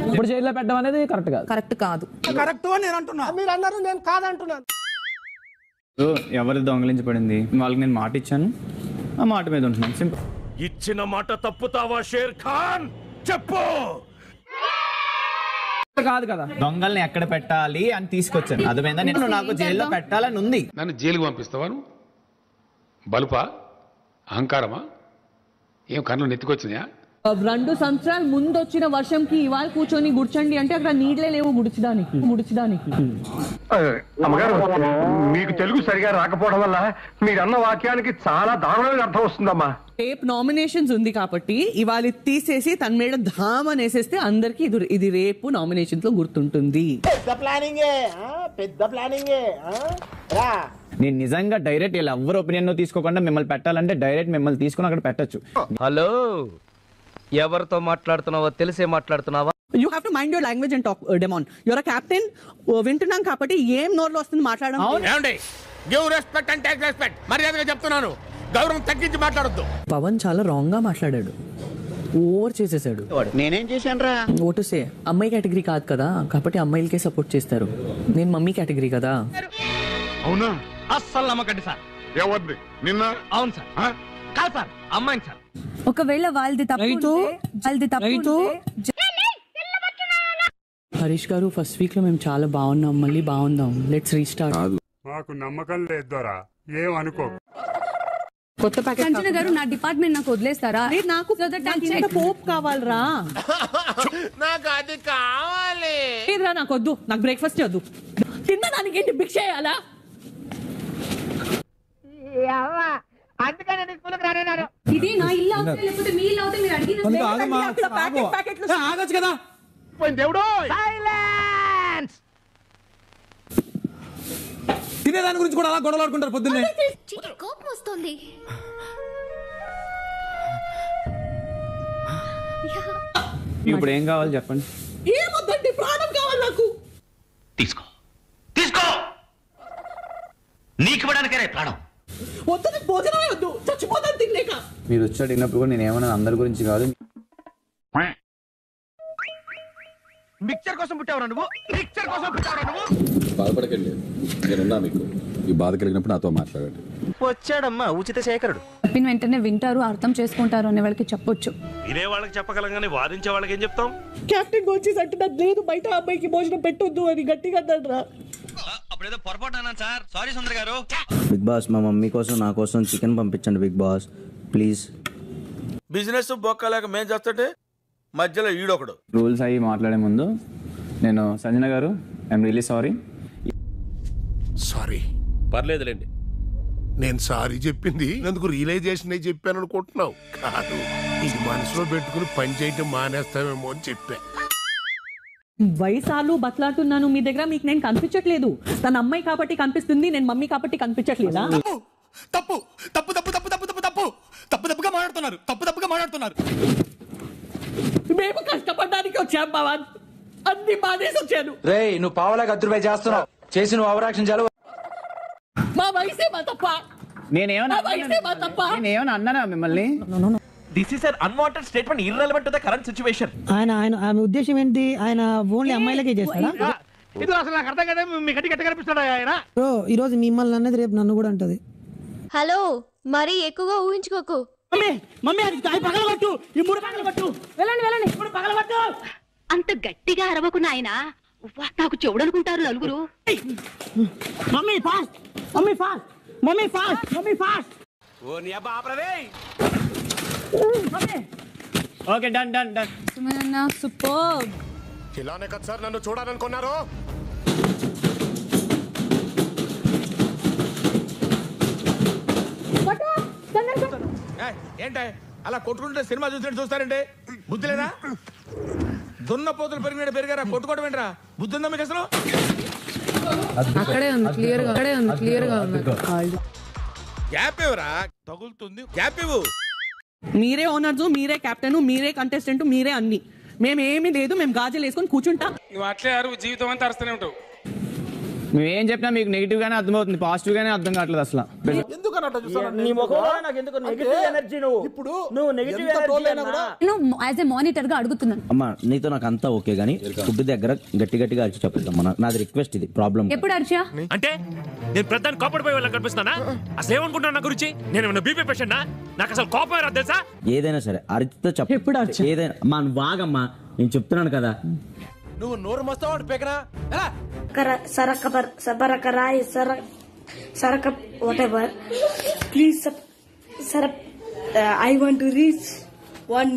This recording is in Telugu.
ఇప్పుడు జైల్లో పెట్టడం అనేది కరెక్ట్ కాదు. కరెక్ట్ అని నేను అంటున్నా, మీరు అన్నారు నేను కాదంటున్నాను. ఎవరు దొంగలించి పడింది వాళ్ళకి నేను మాట ఇచ్చాను, ఆ మాట మీద ఉంటున్నాను. సింపుల్. ఇచ్చిన మాట తప్పుతావా షేర్ ఖాన్? చెప్పు. కాదు కదా, దొంగల్ని ఎక్కడ పెట్టాలి అని తీసుకొచ్చాను. అర్థమైందా? నేను నాకు జైల్లో పెట్టాలని ఉంది. నన్ను జైలుకి పంపిస్తావా? బలుపా, అహంకారమా, ఏం కన్నులు నెత్తికొచ్చినాయా? 2 సంవత్సరాల ముందు వచ్చిన వర్షంకి ఇవాళ కూర్చొని గుడ్చండి అంటే అక్కడ నీళ్ళే లేవు గుడిచడానికి. అమ్మగారు, మీకు తెలుగు సరిగా రాకపోవడం వల్ల మీరు అన్న వాక్యానికి చాలా దారుణమైన అర్థం వస్తుందమ్మా. రేపు నామినేషన్స్ ఉంది కాబట్టి ఇవాళ తీసేసి తన మీద ధామ్ అని వేసేస్తే అందరికి ఇది రేపు నామినేషన్స్ లో గుర్తుంటుంది. పెద్ద ప్లానింగే. నేను నిజంగా డైరెక్ట్ ఇలా ఎవరు ఒపీనియన్ తీసుకోకుండా మిమ్మల్ని పెట్టాలంటే డైరెక్ట్ మిమ్మల్ని తీసుకుని అక్కడ పెట్టచ్చు. హలో, ఎవరితో మాట్లాడుతున్నావో తెలిసే మాట్లాడుతున్నావా? You have to mind your language and talk demon. Your captain, వింటున్నాం కాబట్టి ఏం నోర్లో వస్తుంది మాట్లాడడం. Give respect and take respect. మర్యాదగా చెప్తున్నాను, గౌరవం తగ్గించి మాట్లాడొద్దు. పవన్ చాలా రాంగ్ గా మాట్లాడాడు, ఓవర్ చేసేసాడు. నేనేం చేశాను రా? ఓటు సే అమ్మాయి కేటగిరీ కాదు కదా కాబట్టి అమ్మాయిలకే సపోర్ట్ చేస్తారు. నేను మమ్మీ కేటగిరీ కదా. అవునా? అస్సలు నమ్మకండి సార్. ఎవరిది? నిన్న? అవును సార్. కాదు సార్, అమ్మాయిని సార్. ఒకవేళ వాళ్ళది తప్పు హరీష్ గారు, ఫస్ట్ వీక్ లో మేము చాలా బాగున్నాం, మళ్ళీ బాగుందాం. Let's restart. నాకు నమ్మకం లేదు దొరా, ఏం అనుకో. కొత్త ప్యాకెట్ సంజన గారు, నా డిపార్ట్మెంట్ నాకు వదిలేస్తారా? నాకు పోప్ కావాలరా. నాకు అది కావాలి. లేదురా, నాకు వద్దు. నాకు బ్రేక్ఫాస్ట్ వద్దు. తినడానికి ఏంటి భిక్ష చేయాలా? ఇది నా ఇల్లు అవుతే లేకపోతే మీ ఇల్లు అవుతే మీరు అడిగిన ఆగొచ్చు కదా. దేవుడు తినేదాని గురించి కూడా అలా గొడవలు ఆడుకుంటారు పొద్దున్నే. కోపం వస్తుంది. ఇప్పుడు ఏం కావాలి చెప్పండి. ఏమొద్దండి, ప్రాణం కావాలి నాకు. తీసుకో నీకు ఇవ్వడానికే ప్రాణం. వద్దు, భోజనమే వద్దు, చచ్చిపోతాను తినలేక. మీరు వచ్చి అడిగినప్పుడు కూడా నేను ఏమన్నా అందరి గురించి కాదు. మిక్చర్ కోసం పుట్టావరా నువ్వు? బాధపడకండి, నేనున్నా మీకు. ఈ బాధ కలిగినప్పుడు నాతో మాట్లాడండి. వచ్చాడమ్మా ఉచిత శేఖరుడు. చెప్పిన వెంటనే వింటారు, అర్థం చేసుకుంటారు అనే వాళ్ళకి చెప్పొచ్చు. వినే వాళ్ళకి చెప్పగలం కానీ వాదించే వాళ్ళకి ఏం చెప్తాం? కెప్టెన్ వచ్చేసి అంటున్నారు, లేదు బయట అబ్బాయికి భోజనం పెట్టొద్దు అని గట్టిగా అన్నారా. అప్పుడేదో పొరపాటు అన్నాను సార్, సారీ సుందర్ గారు. బిగ్ బాస్, మా మమ్మీ కోసం నా కోసం చికెన్ పంపించండి బిగ్ బాస్ ప్లీజ్. బిజినెస్ బొక్కలేక మేం చేస్తుంటే మధ్యలో ఈడొకడు. రూల్స్ అయ్యి మాట్లాడే ముందు నేను సంజన గారు, ఐఎమ్ రియలీ సారీ. సారీ. పర్లేదులేండి. నేను సారీ చెప్పింది ఎందుకు రియలైజేషన్ అయి చెప్పాను అనుకుంటున్నావు? కాదు, ఇది మనసులో పెట్టుకుని పని చేయటం మానేస్తామేమో అని చెప్పా. వయసాలు బతలాడుతున్నాను మీ దగ్గర, మీకు నేను కనిపించట్లేదు. తన అమ్మాయి కాబట్టి కనిపిస్తుంది, నేను మమ్మీ కాబట్టి కనిపించట్లేదా? తప్పు తప్పు తప్పు తప్పు తప్పు తప్పు తప్పు తప్పుగా మాట్లాడుతున్నారు. మేము కష్టపడడానికి వచ్చాం పవన్, అన్ని బాధేసి వచ్చాను. రేయ్, నువ్వు పావలాగా అద్దరుపై చేస్తున్నావు, చేసి నువ్వు ఓవరాక్షన్ చాలు. మా వయసే మా తప్ప. నేనేమన్నా అన్నానా మిమ్మల్ని? This is an unwanted statement, irrelevant to the current situation. ఆయన ఉద్దేశం ఏంటి? ఆయన ఓన్లీ అమ్మాయిలకే చేస్తాడా? ఇది అసలు నాకు అర్థం కదా. మీ గట్టి కనిపిస్తాడా ఆయన? ఈ రోజు మిమ్మల్ని అన్నది రేపు నన్ను కూడా అంటది. హలో, మరీ ఎక్కువగా ఊహించుకోకు. మమ్మీ అది పగలగొట్టు, ఈ 3 పగలగొట్టు. వెళ్ళండి. 3 పగలగొట్టు. అంత గట్టిగా అరవకు నాయనా, నాకు చెవుడనుకుంటారు నలుగురు. Mummy fast. ఓ నీ అబ్బా ఆపరదే. Okay, done. సుమనన్న సూపర్. ఇలానే కదా సార్ నన్ను చూడాలనుకున్నారు? ఏంటే అలా కొట్టుకుంటే సినిమా చూసినట్టు చూస్తారంటే? బుద్ధి లేదా? దున్న పోతులు పెరిగారా, కొట్టుకోవడం ఏంట్రా? బుద్ధి ఉందా మీకు అసలు? అక్కడే ఉంది క్లియర్ గా ఉంది. గ్యాప్ ఇవ్వరా, తగులుతుంది. గ్యాప్ ఇవ్వు. మీరే ఓనర్స్, మీరే కెప్టెన్, మీరే కంటెస్టెంట్, మీరే అన్ని. మేమేమీ లేదు, మేము గాజులు వేసుకొని కూర్చుంటాం. నువ్వు అట్లే జీవితం అంతా అరుస్తూనే ఉంటావు. మేమేం చెప్పినా మీకు నెగిటివ్ గానే అర్థమవుతుంది, పాజిటివ్ గానే అర్థం కావట్లేదు అసలు. నీ ముఖంలో నాకు ఎందుకు నెగటివ్ ఎనర్జీ? నువ్వు negative energy as a monitor గా అడుగుతున్నాను. అమ్మా నీతో నాకు అంతా ఓకే కానీ ఫుడ్ దగ్గర గట్టిగా అరిచి చెప్పొద్దమ్మా. నాది రిక్వెస్ట్, ఇది ప్రాబ్లం. ఎప్పుడు అర్చా? అంటే నేను ప్రధాని కోపడిపోయే వాళ్ళకి కనిపిస్తానా? అసలు ఏమనుకుంటున్నా నా గురించి? నేను ఏమన్నా బీపీ పేషెంట్? నాకు అసలు కోపం రాదు తెలుసా? ఏదైనా సరే అరిచితో చెప్పు. ఎప్పుడు అరిచా? ఏదైనా అమ్మా నువ్వు వాగమ్మా, నేను చెప్తున్నాను కదా. నువ్వు నోరు మస్తావు పేకనా please sir, I want to reach 1